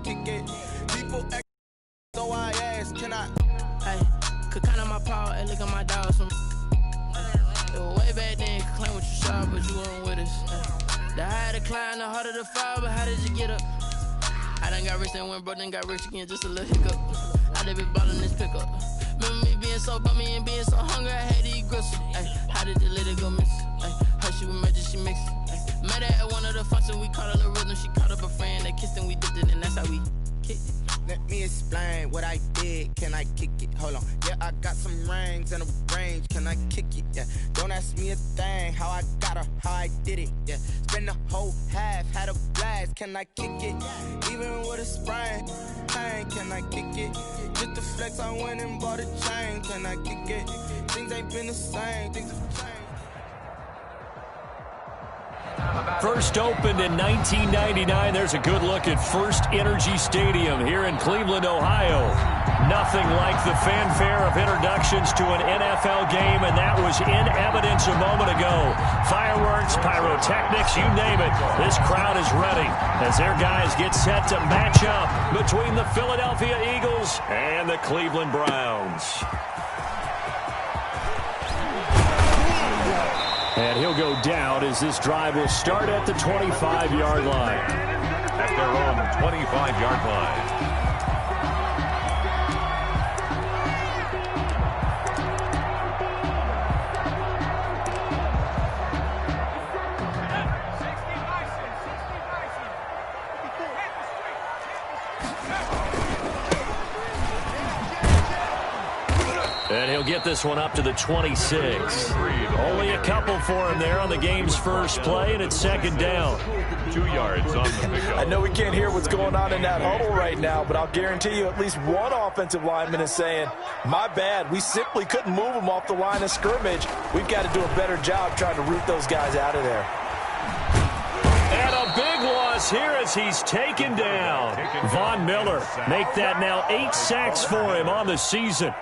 kick it. People act so I ask, can I? Hey, could count on my power, hey, look at my dogs from. It was way back then, could claim what you saw, but you weren't with us. The higher the climb, the harder the fall, but how did you get up? I done got rich and went broke, then got rich again, just a little hiccup. I done been ballin' this pickup. Remember me being so bummy and being so hungry, I had to eat gristle. Ay, how did the lady go miss? Ay, her she was magic, she mixed. Met her at one of the functions, we caught her the rhythm. She caught up a friend, they kissed and we dipped it, and that's how we kicked it. Let me explain what I did. Can I kick it? Hold on. Yeah, I got some rings and a range. Can I kick it? Yeah. Don't ask me a thing. How I got her, how I did it. Yeah. Spend the whole half, had a blast. Can I kick it? Even with a sprain. Pain, can I kick it? Just the flex, I went and bought a chain. Can I kick it? Things ain't been the same. Things have changed. First opened in 1999. There's a good look at First Energy Stadium here in Cleveland, Ohio. Nothing like the fanfare of introductions to an NFL game, and that was in evidence a moment ago. Fireworks, pyrotechnics, you name it. This crowd is ready as their guys get set to match up between the Philadelphia Eagles and the Cleveland Browns. And he'll go down as this drive will start at the 25-yard line. At their own 25-yard line. And he'll get this one up to the 26. Only a couple for him there on the game's first play, and it's second down. 2 yards on the pickup. I know we can't hear what's going on in that huddle right now, but I'll guarantee you at least one offensive lineman is saying, my bad, we simply couldn't move them off the line of scrimmage. We've got to do a better job trying to root those guys out of there. And a big loss here as he's taken down. Von Miller make that now 8 sacks for him on the season.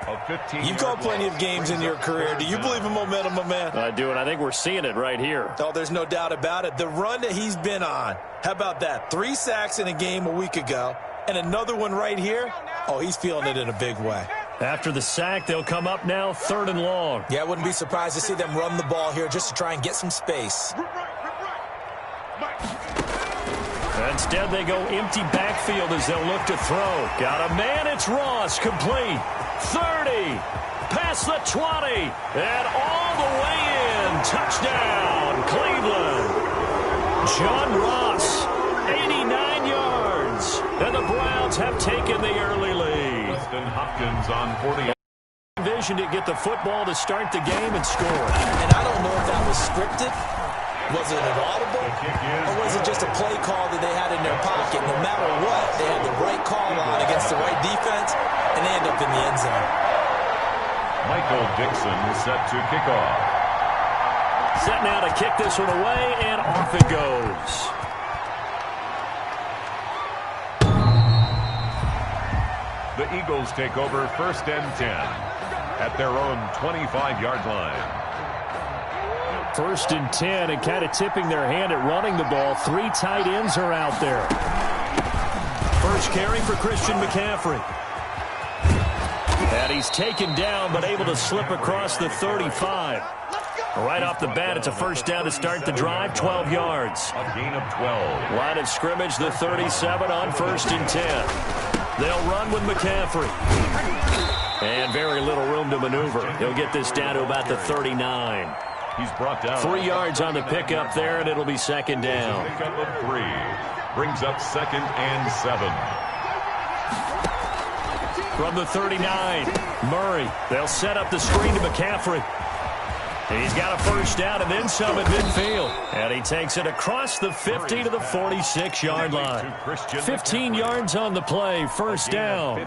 You've called plenty of games in your career. Do you believe in momentum, my man? I do, and I think we're seeing it right here. Oh, there's no doubt about it. The run that he's been on, how about that? 3 sacks in a game a week ago, and another one right here. Oh, he's feeling it in a big way. After the sack, they'll come up now 3rd and long. Yeah, I wouldn't be surprised to see them run the ball here just to try and get some space. Instead, they go empty backfield as they'll look to throw. Got a man, it's Ross, complete. 30, past the 20, and all the way in. Touchdown, Cleveland. John Ross, 89 yards. And the Browns have taken the early lead. Preston Hopkins on 40. Envisioned to get the football to start the game and score. And I don't know if that was scripted. Was it an audible, or was it just a play call that they had in their pocket? No matter what, they had the right call on against the right defense, and they end up in the end zone. Michael Dixon set to kick off. Set now to kick this one away, and off it goes. The Eagles take over 1st and 10 at their own 25-yard line. 1st and 10, and kind of tipping their hand at running the ball. 3 tight ends are out there. First carry for Christian McCaffrey. And he's taken down, but able to slip across the 35. Right off the bat, it's a first down to start the drive, 12 yards. A gain of 12. Line of scrimmage, the 37 on 1st and 10. They'll run with McCaffrey. And very little room to maneuver. He'll get this down to about the 39. He's brought down 3 yards on the pickup there, and it'll be second down. Pickup of 3. Brings up 2nd and 7. From the 39, Murray. They'll set up the screen to McCaffrey. And he's got a first down and then some at midfield. And he takes it across the 50 to the 46-yard line. 15 yards on the play, first down.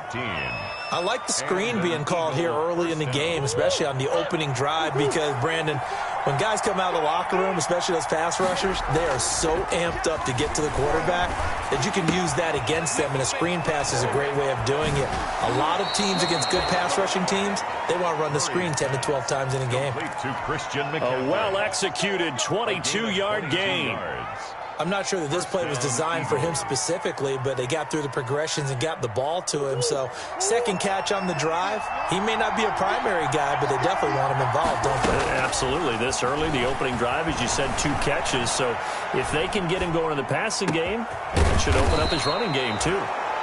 I like the screen being called here early in the game, especially on the opening drive, because, Brandon, when guys come out of the locker room, especially those pass rushers, they are so amped up to get to the quarterback that you can use that against them, and a screen pass is a great way of doing it. A lot of teams against good pass rushing teams, they want to run the screen 10 to 12 times in a game. A well-executed 22-yard gain. I'm not sure that this play was designed for him specifically, but they got through the progressions and got the ball to him. So second catch on the drive. He may not be a primary guy, but they definitely want him involved, don't they? Absolutely. This early, the opening drive, as you said, 2 catches. So if they can get him going in the passing game, it should open up his running game too.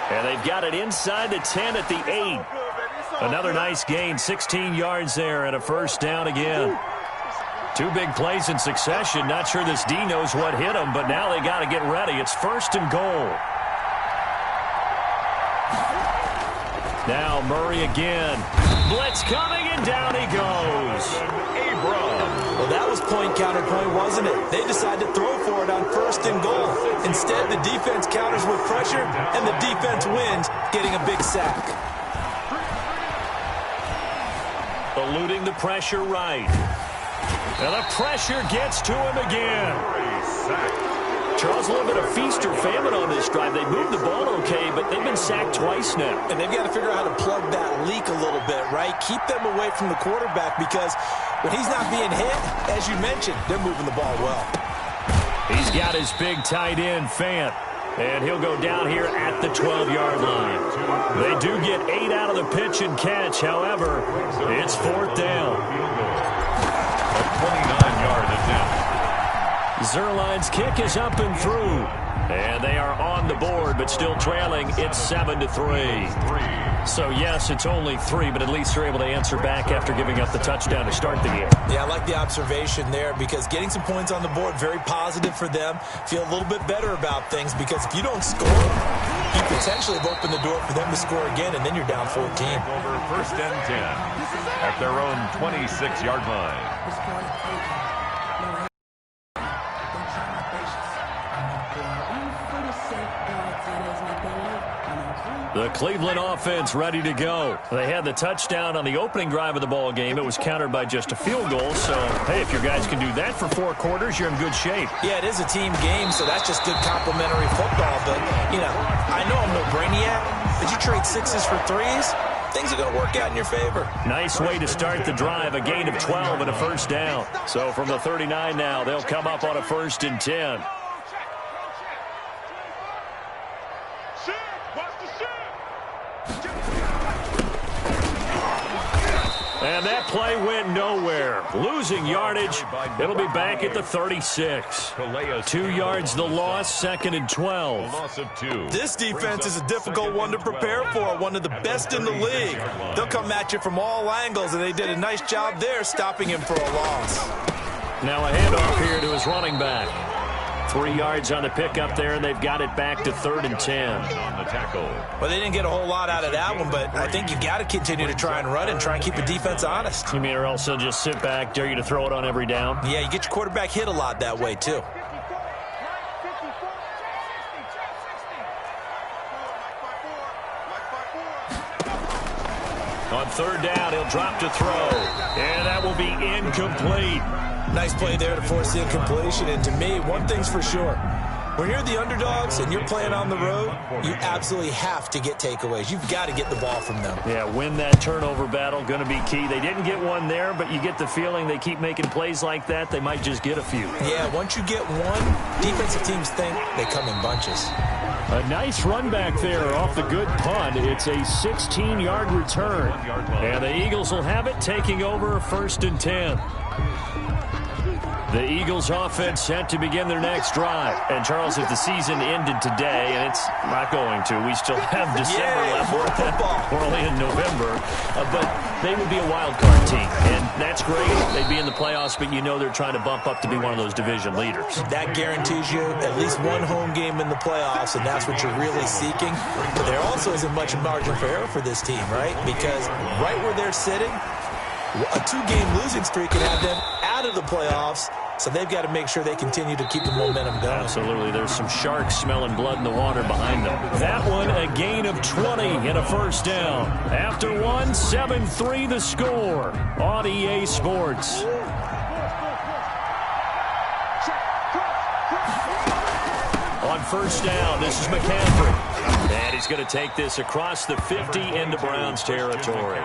And they've got it inside the 10 at the 8. Another nice gain, 16 yards there and a first down again. 2 big plays in succession. Not sure this D knows what hit him, but now they got to get ready. It's 1st and goal. Now Murray again. Blitz coming, and down he goes. Well, that was point counterpoint, wasn't it? They decided to throw for it on 1st and goal. Instead, the defense counters with pressure, and the defense wins, getting a big sack. Eluding the pressure right. And the pressure gets to him again. Charles, a little bit of feast or famine on this drive. They moved the ball okay, but they've been sacked twice now. And they've got to figure out how to plug that leak a little bit, right? Keep them away from the quarterback, because when he's not being hit, as you mentioned, they're moving the ball well. He's got his big tight end, Fant. And he'll go down here at the 12-yard line. They do get 8 out of the pitch and catch. However, it's 4th down. A 29-yard attempt. Zerline's kick is up and through. And they are on the board, but still trailing. It's 7-3. So, yes, it's only 3, but at least they're able to answer back after giving up the touchdown to start the game. Yeah, I like the observation there, because getting some points on the board, very positive for them. Feel a little bit better about things, because if you don't score, you potentially have opened the door for them to score again, and then you're down 14. Over 1st and 10 at their own 26-yard line. The Cleveland offense ready to go. They had the touchdown on the opening drive of the ball game. It was countered by just a field goal. So, hey, if your guys can do that for 4 quarters, you're in good shape. Yeah, it is a team game, so that's just good complimentary football. But, you know, I know I'm no brainiac, but you trade 6s for 3s, things are going to work out in your favor. Nice way to start the drive, a gain of 12 and a first down. So from the 39 now, they'll come up on a 1st and 10. And that play went nowhere. Losing yardage. It'll be back at the 36. 2 yards the loss, 2nd and 12. Loss of 2. This defense is a difficult one to prepare for, one of the best in the league. They'll come at you from all angles, and they did a nice job there stopping him for a loss. Now a handoff here to his running back. 3 yards on the pickup there, and they've got it back to 3rd and 10. On the tackle. Well, they didn't get a whole lot out of that one, but I think you got to continue to try and run and try and keep the defense honest. You mean, or else they'll just sit back, dare you to throw it on every down? Yeah, you get your quarterback hit a lot that way, too. On 3rd down, he'll drop to throw, and that will be incomplete. Nice play there to force the incompletion, and to me, one thing's for sure. When you're the underdogs and you're playing on the road, you absolutely have to get takeaways. You've got to get the ball from them. Yeah, win that turnover battle, going to be key. They didn't get one there, but you get the feeling they keep making plays like that, they might just get a few. Yeah, once you get one, defensive teams think they come in bunches. A nice run back there off the good punt. It's a 16-yard return. And the Eagles will have it, taking over 1st and 10. The Eagles offense set to begin their next drive. And, Charles, if the season ended today, and it's not going to, we still have December left. More football. We're only in November. But they would be a wild card team. And that's great. They'd be in the playoffs, but you know they're trying to bump up to be one of those division leaders. That guarantees you at least one home game in the playoffs, and that's what you're really seeking. But there also isn't much margin for error for this team, right? Because right where they're sitting, a 2-game losing streak can have them out of the playoffs, so they've got to make sure they continue to keep the momentum going. Absolutely. There's some sharks smelling blood in the water behind them. That one, a gain of 20 and a first down. After one, 7-3 the score on EA Sports. On 1st down, this is McCaffrey. And he's going to take this across the 50 into Browns territory.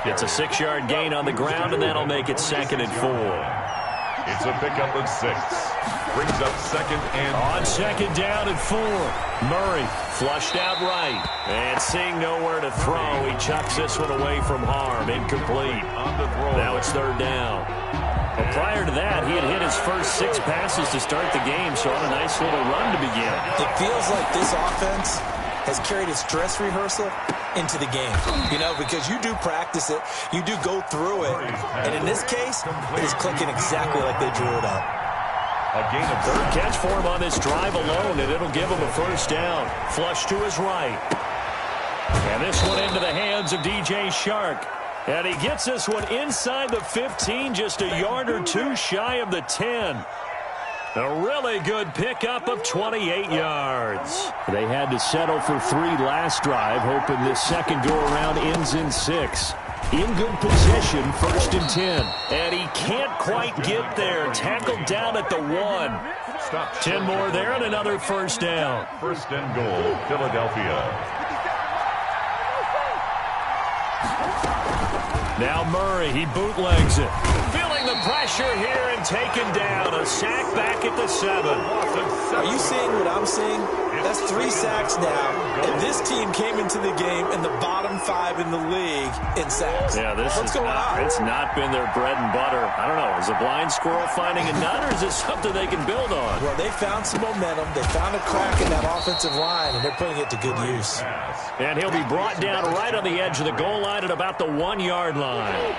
It's a 6-yard gain on the ground, and that'll make it 2nd and 4. It's a pickup of 6. brings up second and on second down and 4. Murray flushed out right. And seeing nowhere to throw, he chucks this one away from harm. Incomplete. on the throw. Now it's third down. Well, prior to that, he had hit his first 6 passes to start the game, so on a nice little run to begin. It feels like this offense has carried its dress rehearsal into the game. You know, because you do practice it, you do go through it, and in this case, it is clicking exactly like they drew it up. A gain of Third catch for him on this drive alone, and it'll give him a first down. Flush to his right. And this one into the hands of DJ Shark. And he gets this one inside the 15, just a yard or 2 shy of the 10. A really good pickup of 28 yards. They had to settle for 3 last drive, hoping this second go-around ends in 6. In good position, 1st and 10. And he can't quite get there. Tackled down at the 1. stop. 10 more there and another first down. First and goal, Philadelphia. Now Murray, he bootlegs it. Feeling the pressure here and taken down. A sack back at the 7. Are you seeing what I'm seeing? That's 3 sacks now. And this team came into the game in the bottom 5 in the league in sacks. Yeah, What's going on? It's not been their bread and butter. I don't know. Is a blind squirrel finding a nut, or is it something they can build on? Well, they found some momentum. They found a crack in that offensive line, and they're putting it to good use. And he'll be brought down right on the edge of the goal line at about the 1-yard line.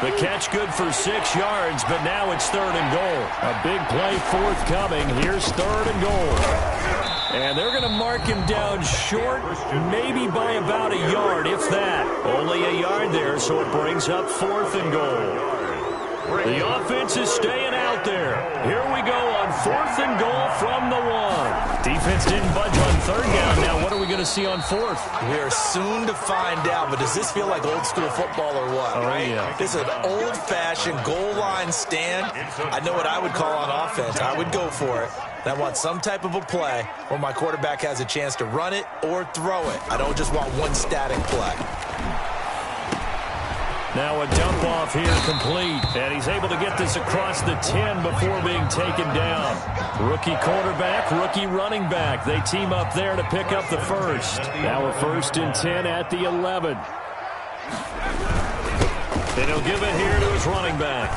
The catch good for 6 yards, but now it's 3rd and goal. A big play forthcoming. Here's 3rd and goal. And they're going to mark him down short, maybe by about a yard, if that. Only a yard there, so it brings up 4th and goal. The offense is staying out there. Here we go on 4th and goal from the 1. Defense didn't budge on 3rd down. Now what are we going to see on 4th? We are soon to find out, but does this feel like old school football or what? Oh, right? yeah. This is an old-fashioned goal line stand. I know what I would call on offense. I would go for it. And I want some type of a play where my quarterback has a chance to run it or throw it. I don't just want one static play. Now a dump off here complete, and he's able to get this across the 10 before being taken down. Rookie quarterback, rookie running back. They team up there to pick up the first. Now a 1st and 10 at the 11. And he'll give it here to his running back.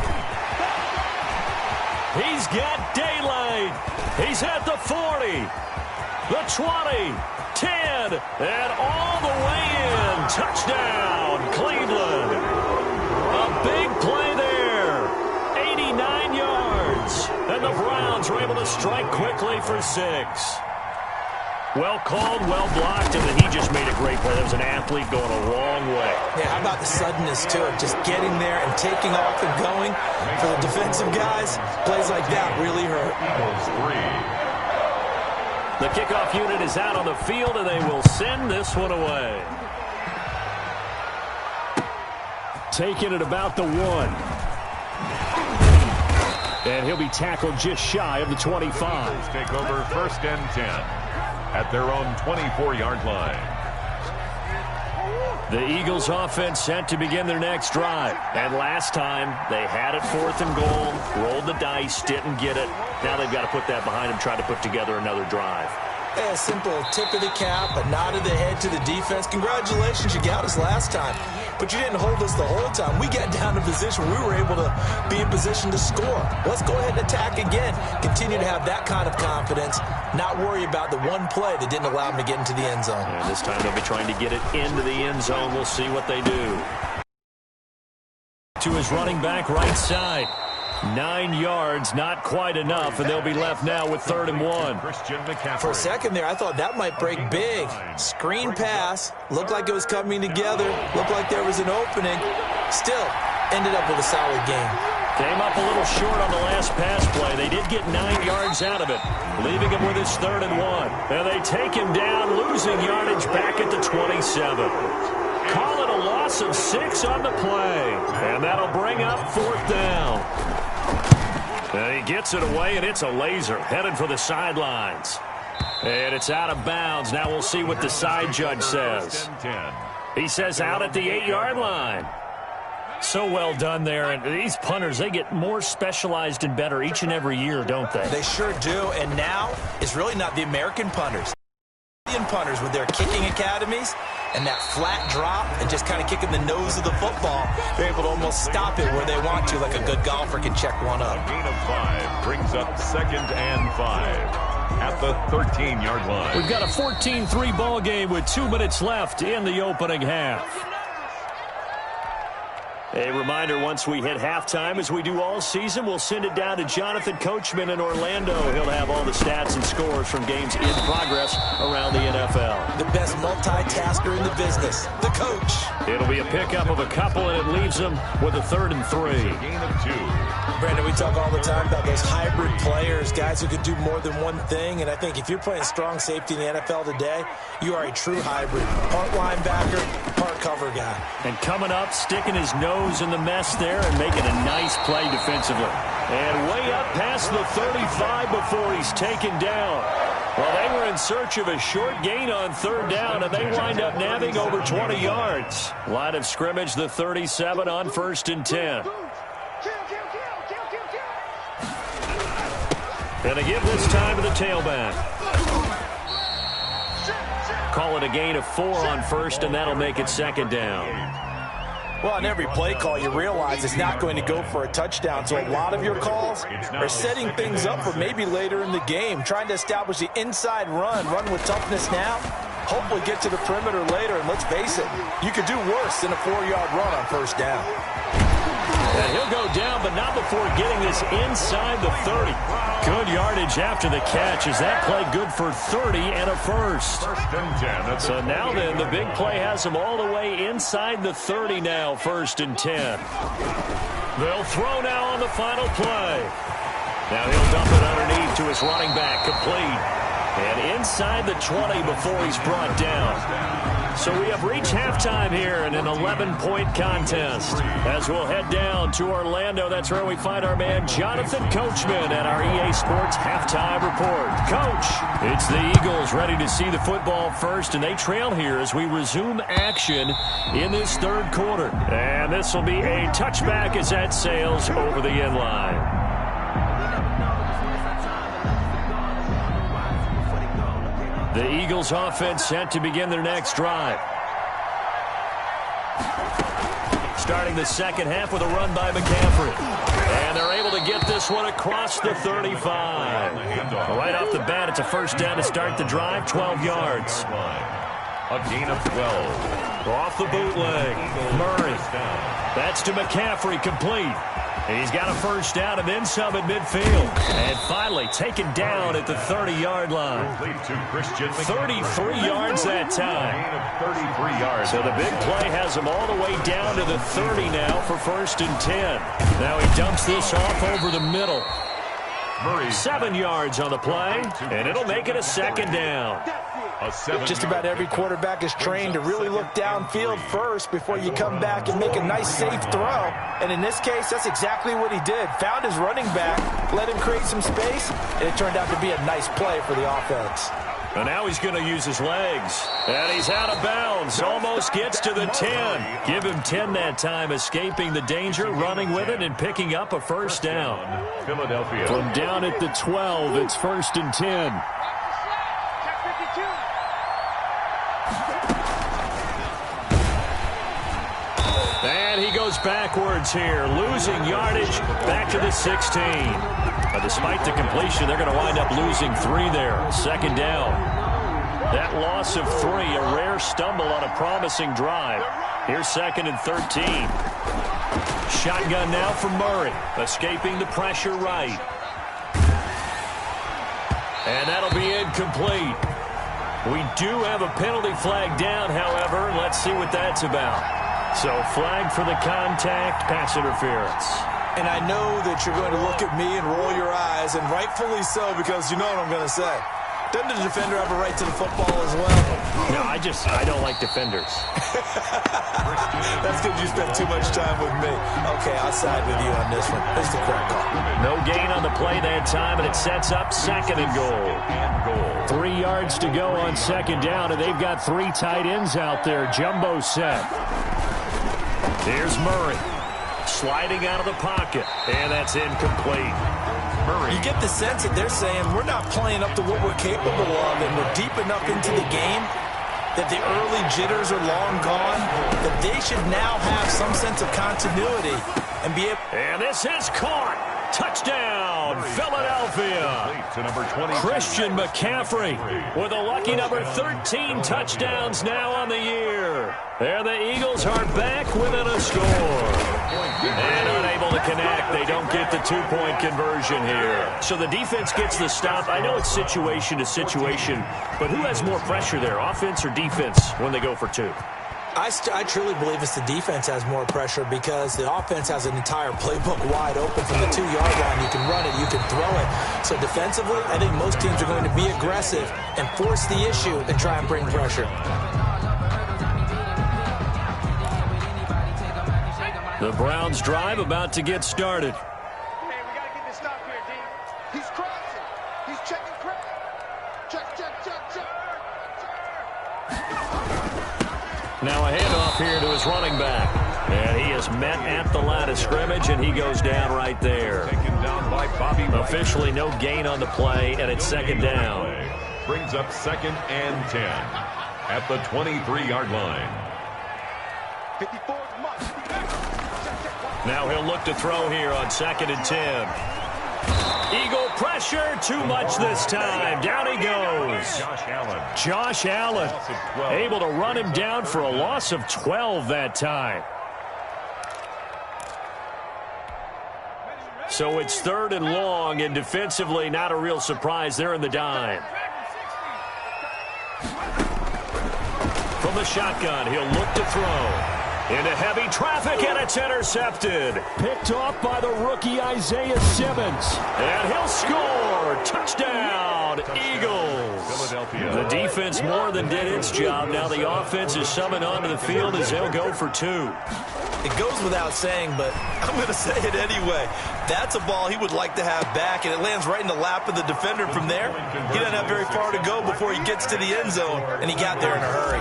He's got daylight. He's at the 40, the 20, 10, and all the way in. Touchdown, Cleveland. A big play there. 89 yards. And the Browns are able to strike quickly for 6. Well called, well blocked, and then he just made a great play. That was an athlete going a long way. Yeah, how about the suddenness to it? Just getting there and taking off and going. For the defensive guys, plays like that really hurt. The kickoff unit is out on the field, and they will send this one away. Taking it about the 1. And he'll be tackled just shy of the 25. Take over 1st and 10 at their own 24-yard line. The Eagles offense set to begin their next drive. And last time, they had it 4th and goal, rolled the dice, didn't get it. Now they've got to put that behind them, try to put together another drive. Yeah, a simple tip of the cap, a nod of the head to the defense. Congratulations, you got us last time. But you didn't hold us the whole time. We got down to position where we were able to be in position to score. Let's go ahead and attack again. Continue to have that kind of confidence, not worry about the one play that didn't allow them to get into the end zone. And this time they'll be trying to get it into the end zone. We'll see what they do. To his running back right side. 9 yards, not quite enough, and they'll be left now with 3rd and 1. For a second there, I thought that might break big. Screen pass, looked like it was coming together, looked like there was an opening. Still, ended up with a solid game. Came up a little short on the last pass play. They did get 9 yards out of it, leaving him with his 3rd and 1. And they take him down, losing yardage back at the 27. Call it a loss of 6 on the play, and that'll bring up 4th down. And he gets it away, and it's a laser headed for the sidelines. And it's out of bounds. Now we'll see what the side judge says. He says out at the 8-yard line. So well done there. And these punters, they get more specialized and better each and every year, don't they? They sure do. And now it's really not the American punters. Indian punters with their kicking academies and that flat drop and just kind of kicking the nose of the football, they're able to almost stop it where they want to, like a good golfer can check one up. A gain of 5 brings up 2nd and 5 at the 13-yard line. We've got a 14-3 ball game with 2 minutes left in the opening half. A reminder, once we hit halftime, as we do all season, we'll send it down to Jonathan Coachman in Orlando. He'll have all the stats and scores from games in progress around the NFL. The best multitasker in the business, the coach. It'll be a pickup of a couple, and it leaves them with a 3rd and 3. Gain of 2. Brandon, we talk all the time about those hybrid players, guys who can do more than one thing, and I think if you're playing strong safety in the NFL today, you are a true hybrid. Part linebacker, part cover guy. And coming up, sticking his nose in the mess there and making a nice play defensively. And way up past the 35 before he's taken down. Well, they were in search of a short gain on 3rd down, and they wind up nabbing over 20 yards. Line of scrimmage, the 37 on 1st and 10. And a give this time to the tailback. Call it a gain of 4 on 1st, and that'll make it 2nd down. Well, on every play call, you realize it's not going to go for a touchdown. So a lot of your calls are setting things up for maybe later in the game, trying to establish the inside run with toughness now, hopefully get to the perimeter later. And let's face it, you could do worse than a 4-yard run on 1st down. And he'll go down, but not before getting this inside the 30. Good yardage after the catch as that play good for 30 and a 1st. 1st and 10. So now then, the big play has him all the way inside the 30 now, 1st and 10. They'll throw now on the final play. Now he'll dump it underneath to his running back, complete. And inside the 20 before he's brought down. So we have reached halftime here in an 11-point contest. As we'll head down to Orlando, that's where we find our man Jonathan Coachman at our EA Sports Halftime Report. Coach, it's the Eagles ready to see the football first, and they trail here as we resume action in this 3rd quarter. And this will be a touchback as that sails over the end line. The Eagles offense set to begin their next drive. Starting the 2nd half with a run by McCaffrey. And they're able to get this one across the 35. Right off the bat, it's a 1st down to start the drive, 12 yards. A gain of 12. Off the bootleg. Murray. That's to McCaffrey, complete. He's got a 1st down and then some at midfield. And finally taken down at the 30-yard line. 33 yards that time. 33 yards. So the big play has him all the way down to the 30 now for 1st and 10. Now he dumps this off over the middle. 7 yards on the play, and it'll make it a 2nd down. Just about every quarterback is trained to really look downfield first before you come back and make a nice, safe throw. And in this case, that's exactly what he did. Found his running back, let him create some space, and it turned out to be a nice play for the offense. And now he's going to use his legs. And he's out of bounds. Almost gets to the 10. Give him 10 that time, escaping the danger, running with it, and picking up a 1st down. Philadelphia. From down at the 12, it's 1st and 10. And he goes backwards here, losing yardage back to the 16. But despite the completion, they're going to wind up losing 3 there. 2nd down. That loss of 3, a rare stumble on a promising drive. Here's 2nd and 13. Shotgun now for Murray, escaping the pressure right. And that'll be incomplete. We do have a penalty flag down, however. Let's see what that's about. So flag for the contact, pass interference. And I know that you're going to look at me and roll your eyes, and rightfully so, because you know what I'm going to say. Doesn't the defender have a right to the football as well? No, I don't like defenders. That's because you spent too much time with me. Okay, I'll side with you on this one. It's the correct call. No gain on the play that time, and it sets up 2nd and goal. 3 yards to go on 2nd down, and they've got 3 tight ends out there. Jumbo set. Here's Murray. sliding out of the pocket, and that's incomplete. You get the sense that they're saying we're not playing up to what we're capable of, and we're deep enough into the game that the early jitters are long gone, that they should now have some sense of continuity and be able. And this is caught. Touchdown, Philadelphia. To number 20, Christian McCaffrey with a lucky number 13 touchdowns now on the year. There the Eagles are back within a score. And unable to connect. They don't get the two-point conversion here. So the defense gets the stop. I know it's situation to situation, but who has more pressure there, offense or defense, when they go for two? I truly believe it's the defense has more pressure because the offense has an entire playbook wide open from the 2-yard line. You can run it, you can throw it. So defensively, I think most teams are going to be aggressive and force the issue and try and bring pressure. The Browns drive about to get started. Hey, we got to get this stop here, D. He's crossing. He's checking crack. Check. Now a handoff here to his running back. And he is met at the line of scrimmage, and he goes down right there. Taken down by Bobby White. Officially no gain on the play, and it's second down. Brings up 2nd and 10 at the 23-yard line. 54 much. Now he'll look to throw here on 2nd and 10. Eagle pressure, too much this time. Down he goes. Josh Allen able to run him down for a loss of 12 that time. So it's 3rd and long, and defensively not a real surprise. They're in the dime. From the shotgun, he'll look to throw. Into heavy traffic, and it's intercepted. Picked off by the rookie Isaiah Simmons. And he'll score. Touchdown, Eagles. The defense more than did its job. Now the offense is summoned onto the field as they'll go for two. It goes without saying, but I'm going to say it anyway. That's a ball he would like to have back, and it lands right in the lap of the defender from there. He doesn't have very far to go before he gets to the end zone, and he got there in a hurry.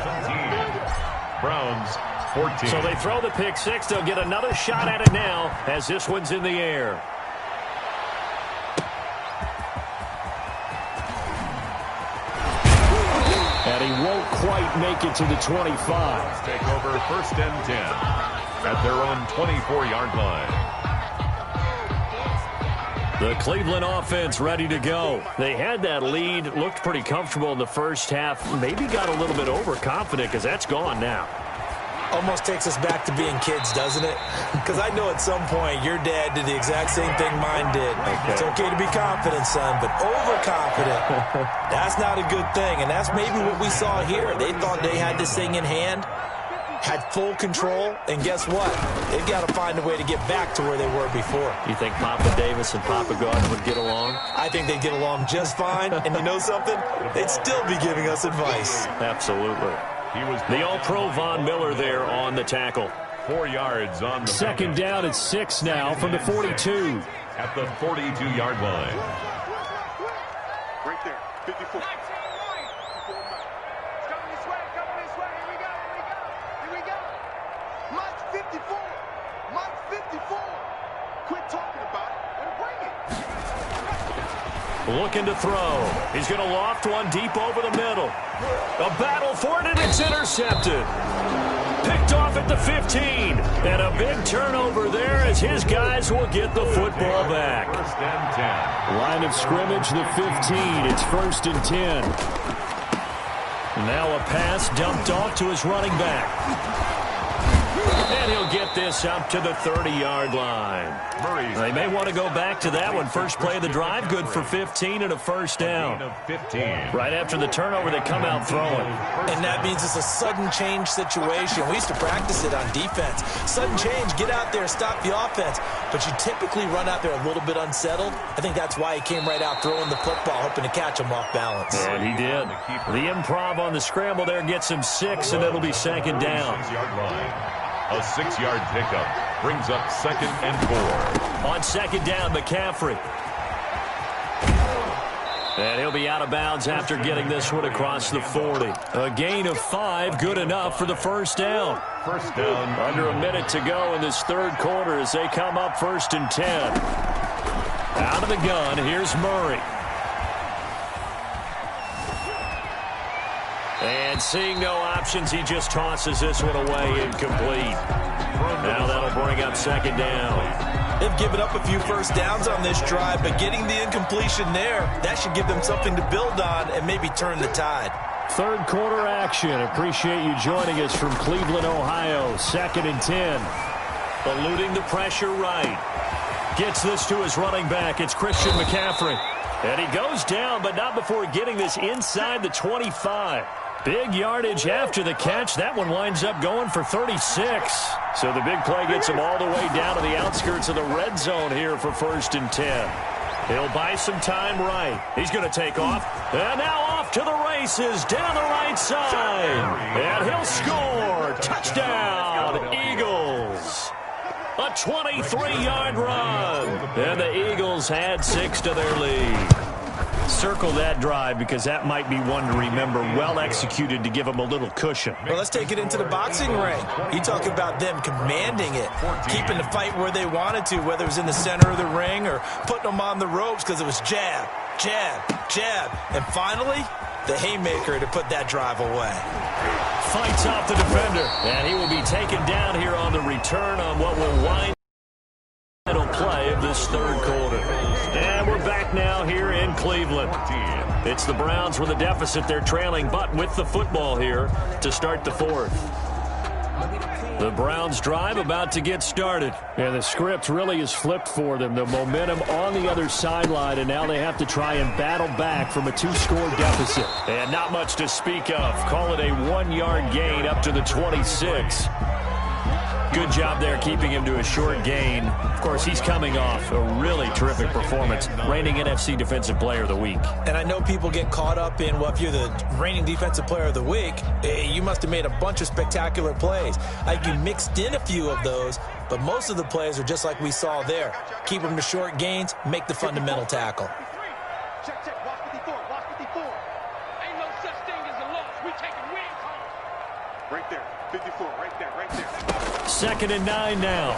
Browns 14. So they throw the pick six. They'll get another shot at it now as this one's in the air. And he won't quite make it to the 25. Take over 1st and 10 at their own 24-yard line. The Cleveland offense ready to go. They had that lead, looked pretty comfortable in the first half. Maybe got a little bit overconfident because that's gone now. Almost takes us back to being kids, doesn't it? Because I know at some point your dad did the exact same thing mine did. Okay. It's okay to be confident, son, but overconfident, that's not a good thing. And that's maybe what we saw here. They thought they had this thing in hand, had full control, and guess what? They've got to find a way to get back to where they were before. You think Papa Davis and Papa Gardner would get along? I think they'd get along just fine. And you know something? They'd still be giving us advice. Absolutely. The All-Pro Von Miller there on the tackle. 4 yards on the second down at 6 now from the 42. At the 42-yard line. Right there, 54. It's coming this way. Here we go. Mike 54. Quit talking about it and bring it. Looking to throw. He's going to loft one deep over the middle. A battle for it, and it's intercepted. Picked off at the 15. And a big turnover there as his guys will get the football back. 1st and 10. Line of scrimmage, the 15. It's 1st and 10. Now a pass dumped off to his running back. And he'll get this up to the 30-yard line. They may want to go back to that one. First play of the drive, good for 15 and a first down. Right after the turnover, they come out throwing. And that means it's a sudden change situation. We used to practice it on defense. Sudden change, get out there, stop the offense. But you typically run out there a little bit unsettled. I think that's why he came right out throwing the football, hoping to catch him off balance. And he did. The improv on the scramble there gets him 6, and it'll be second down. A 6-yard pickup brings up 2nd and 4. On second down, McCaffrey. And he'll be out of bounds after getting this one across the 40. A gain of 5, good enough for the first down. First down. Under a minute to go in this third quarter as they come up 1st and 10. Out of the gun, here's Murray. And seeing no options, he just tosses this one away incomplete. Now that'll bring up 2nd down. They've given up a few first downs on this drive, but getting the incompletion there, that should give them something to build on and maybe turn the tide. Third quarter action. Appreciate you joining us from Cleveland, Ohio. 2nd and 10. Eluding the pressure right. Gets this to his running back. It's Christian McCaffrey. And he goes down, but not before getting this inside the 25. Big yardage after the catch. That one winds up going for 36. So the big play gets him all the way down to the outskirts of the red zone here for 1st and 10. He'll buy some time right. He's going to take off. And now off to the races down the right side. And he'll score. Touchdown, Eagles. A 23-yard run. And the Eagles add 6 to their lead. Circle that drive because that might be one to remember. Well executed to give them a little cushion. Well, let's take it into the boxing ring. You talk about them commanding it, keeping the fight where they wanted to, whether it was in the center of the ring or putting them on the ropes because it was jab, jab, jab. And finally, the haymaker to put that drive away. Fights off the defender. And he will be taken down here on the return on what will wind final play of this third quarter. And we're back now here in Cleveland. It's the Browns with a deficit. They're trailing, but with the football here to start the fourth. The Browns drive about to get started. And the script really is flipped for them. The momentum on the other sideline, and now they have to try and battle back from a 2-score deficit. And not much to speak of. Call it a 1-yard gain up to the 26. Good job there keeping him to a short gain. Of course, he's coming off a really terrific performance, reigning NFC Defensive Player of the Week. And I know people get caught up in, well, if you're the reigning Defensive Player of the Week, you must have made a bunch of spectacular plays. I think you mixed in a few of those, but most of the plays are just like we saw there. Keep them to short gains, make the fundamental tackle. Check, check. Watch 54. Watch 54. Ain't no such thing as a loss. We taking wins home. Right there. 54. Right there. Right there. 2nd and 9 now.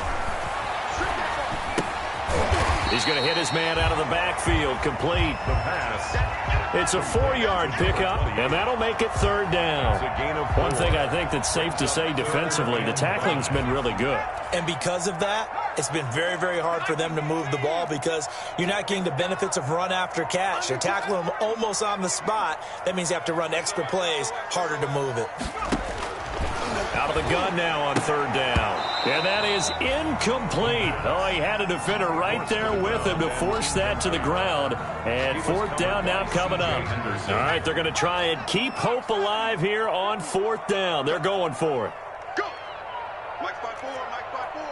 He's going to hit his man out of the backfield. Complete. The pass. It's a 4-yard pickup, and that'll make it 3rd down. It's a gain of 4. One thing I think that's safe to say defensively, the tackling's been really good. And because of that, it's been very, very hard for them to move the ball because you're not getting the benefits of run after catch. They're tackling them almost on the spot. That means you have to run extra plays, harder to move it. Out of the gun now on 3rd down. And that is incomplete. Oh, he had a defender right there with him to force that to the ground. And 4th down now coming up. All right, they're going to try and keep hope alive here on 4th down. They're going for it. Go. Mike's by 4. Mike's by 4.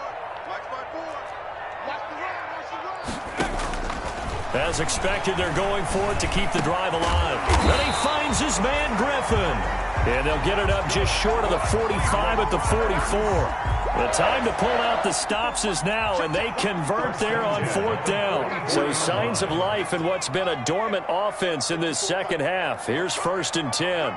Mike's by 4. Watch the run. Watch the run. As expected, they're going for it to keep the drive alive. Then he finds his man, Griffin. And they'll get it up just short of the 45 at the 44. The time to pull out the stops is now, and they convert there on 4th down. So signs of life in what's been a dormant offense in this second half. Here's 1st and 10.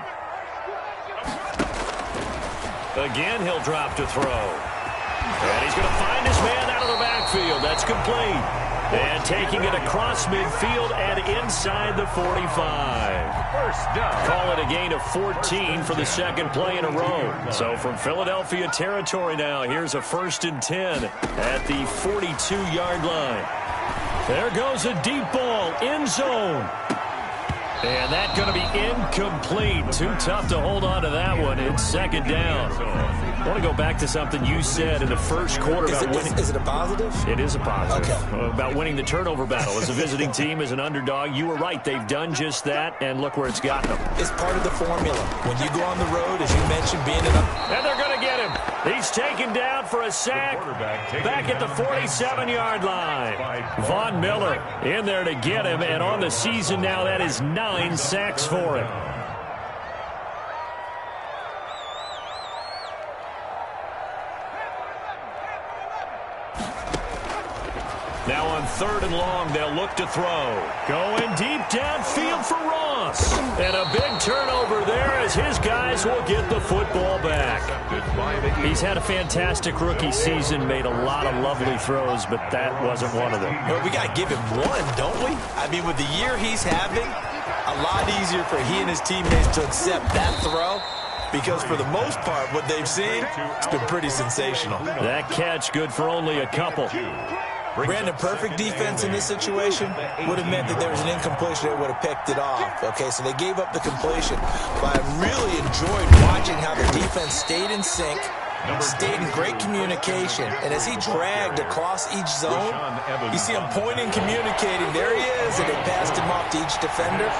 Again, he'll drop to throw. And he's going to find his man out of the backfield. That's complete. And taking it across midfield and inside the 45. First down. Call it a gain of 14 for the second play in a row. So from Philadelphia territory now, here's a 1st and 10 at the 42-yard line. There goes a deep ball, end zone. And that's going to be incomplete. Too tough to hold on to that one. It's 2nd down. I want to go back to something you said in the first quarter about winning. Is it a positive? It is a positive. Okay. About winning the turnover battle as a visiting team, as an underdog. You were right. They've done just that, and look where it's gotten them. It's part of the formula. When you go on the road, as you mentioned, being in a... And they're going to get him. He's taken down for a sack back at the 47-yard line. Von Miller in there to get him, and on the season now, that is 9 sacks for him. Now on 3rd and long, they'll look to throw. Going deep downfield for Ross. And a big turnover there as his guys will get the football back. He's had a fantastic rookie season, made a lot of lovely throws, but that wasn't one of them. Well, we got to give him one, don't we? I mean, with the year he's having, a lot easier for he and his teammates to accept that throw. Because for the most part, what they've seen, it's been pretty sensational. That catch good for only a couple. Brandon, perfect defense in this situation would have meant that there was an incompletion. They would have picked it off. Okay, so they gave up the completion. But I really enjoyed watching how the defense stayed in sync, stayed in great communication. And as he dragged across each zone, you see him pointing, communicating. There he is, and they passed him off to each defender.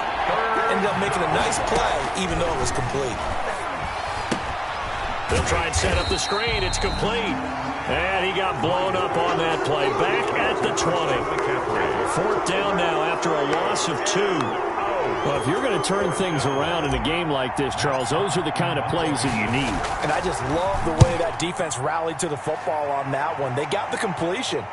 Ended up making a nice play, even though it was complete. They'll try and set up the screen. It's complete. And he got blown up on that play. Back at the 20. 4th down now after a loss of 2. Well, if you're going to turn things around in a game like this, Charles, those are the kind of plays that you need. And I just love the way that defense rallied to the football on that one. They got the completion,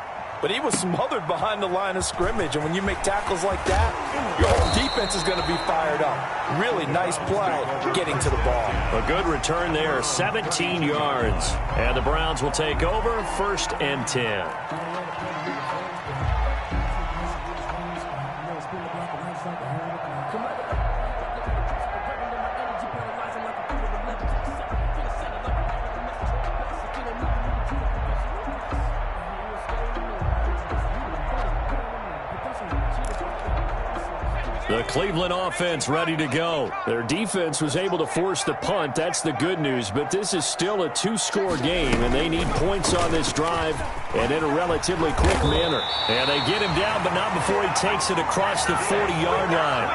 but he was smothered behind the line of scrimmage. And when you make tackles like that, your whole defense is going to be fired up. Really nice play getting to the ball. A good return there, 17 yards. And the Browns will take over, 1st and 10. The Cleveland offense ready to go. Their defense was able to force the punt. That's the good news. But this is still a 2-score game, and they need points on this drive and in a relatively quick manner. And they get him down, but not before he takes it across the 40-yard line.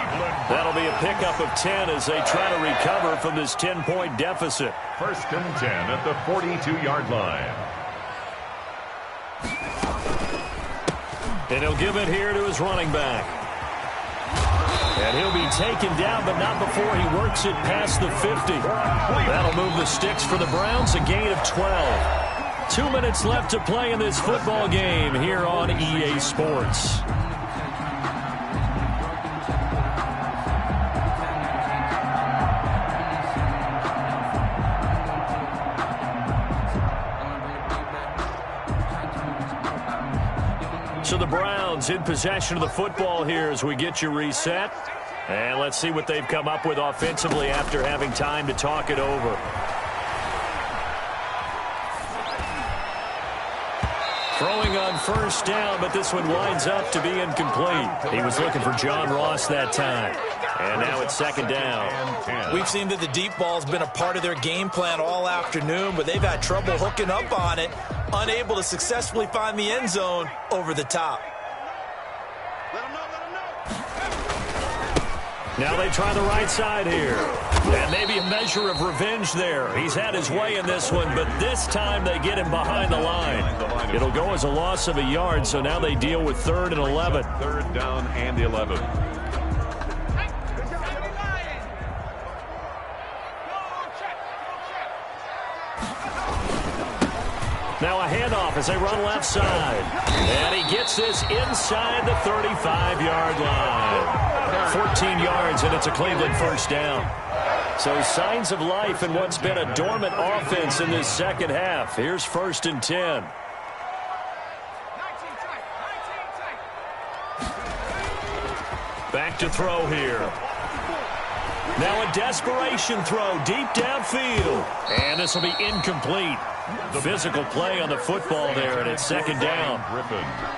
That'll be a pickup of 10 as they try to recover from this 10-point deficit. 1st and 10 at the 42-yard line. And he'll give it here to his running back. And he'll be taken down, but not before he works it past the 50. That'll move the sticks for the Browns, a gain of 12. 2 minutes left to play in this football game here on EA Sports. So the Browns in possession of the football here as we get you reset. And let's see what they've come up with offensively after having time to talk it over. Throwing on 1st down, but this one winds up to be incomplete. He was looking for John Ross that time. And now it's 2nd down. We've seen that the deep ball's been a part of their game plan all afternoon, but they've had trouble hooking up on it, unable to successfully find the end zone over the top. Now they try the right side here. And maybe a measure of revenge there. He's had his way in this one, but this time they get him behind the line. It'll go as a loss of a yard, so now they deal with 3rd and 11. 3rd down and 11. Now a handoff as they run left side. And he gets this inside the 35-yard line. 14 yards, and it's a Cleveland 1st down. So signs of life in what's been a dormant offense in this 2nd half. Here's 1st and 10. Back to throw here. Now a desperation throw deep downfield. And this will be incomplete. The physical play on the football there, and it's 2nd down.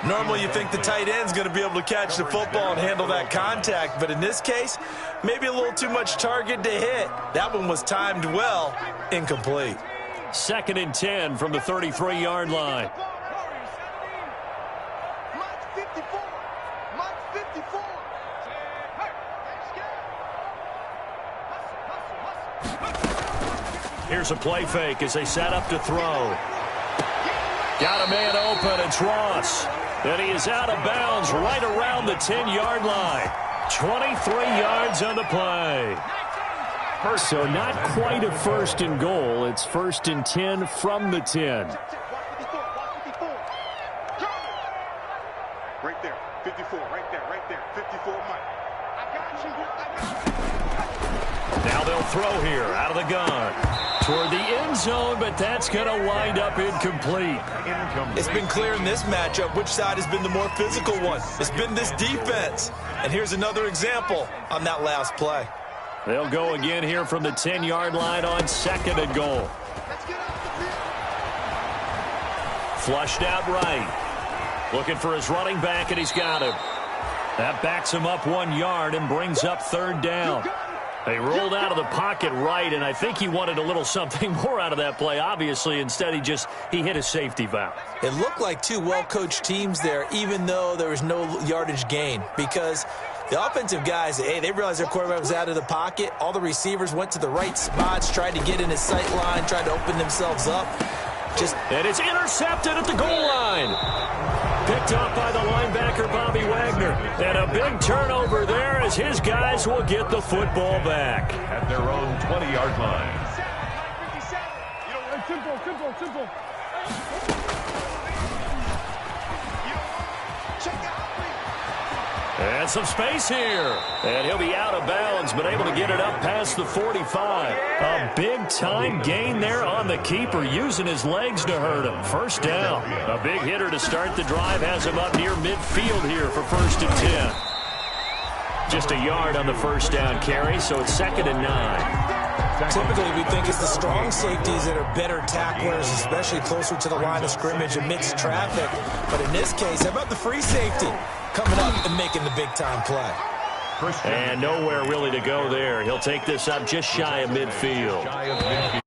Normally you think the tight end's going to be able to catch the football and handle that contact, but in this case, maybe a little too much target to hit. That one was timed well, incomplete. 2nd and 10 from the 33-yard line. Here's a play fake as they set up to throw. Got a man open. It's Ross. And he is out of bounds right around the 10-yard line. 23 yards on the play. So not quite a 1st and goal. It's 1st and 10 from the 10. throw here out of the gun. Toward the end zone, but that's going to wind up incomplete. It's been clear in this matchup which side has been the more physical one. It's been this defense. And here's another example on that last play. They'll go again here from the 10-yard line on 2nd and goal. Flushed out right. Looking for his running back, and he's got him. That backs him up 1 yard and brings up 3rd down. They rolled out of the pocket right, and I think he wanted a little something more out of that play, obviously. Instead, he hit a safety valve. It looked like two well-coached teams there, even though there was no yardage gain, because the offensive guys, hey, they realized their quarterback was out of the pocket. All the receivers went to the right spots, tried to get in his sight line, tried to open themselves up. And it's intercepted at the goal line. Picked up by the linebacker, Bobby Wagner. And a big turnover there as his guys will get the football back. At their own 20-yard line. Simple. And some space here. And he'll be out of bounds, but able to get it up past the 45. A big-time gain there on the keeper, using his legs to hurt him. 1st down. A big hitter to start the drive has him up near midfield here for 1st and 10. Just a yard on the 1st down carry, so it's 2nd and 9. Typically, we think it's the strong safeties that are better tacklers, especially closer to the line of scrimmage amidst traffic. But in this case, how about the free safety coming up and making the big-time play? And nowhere really to go there. He'll take this up just shy of midfield.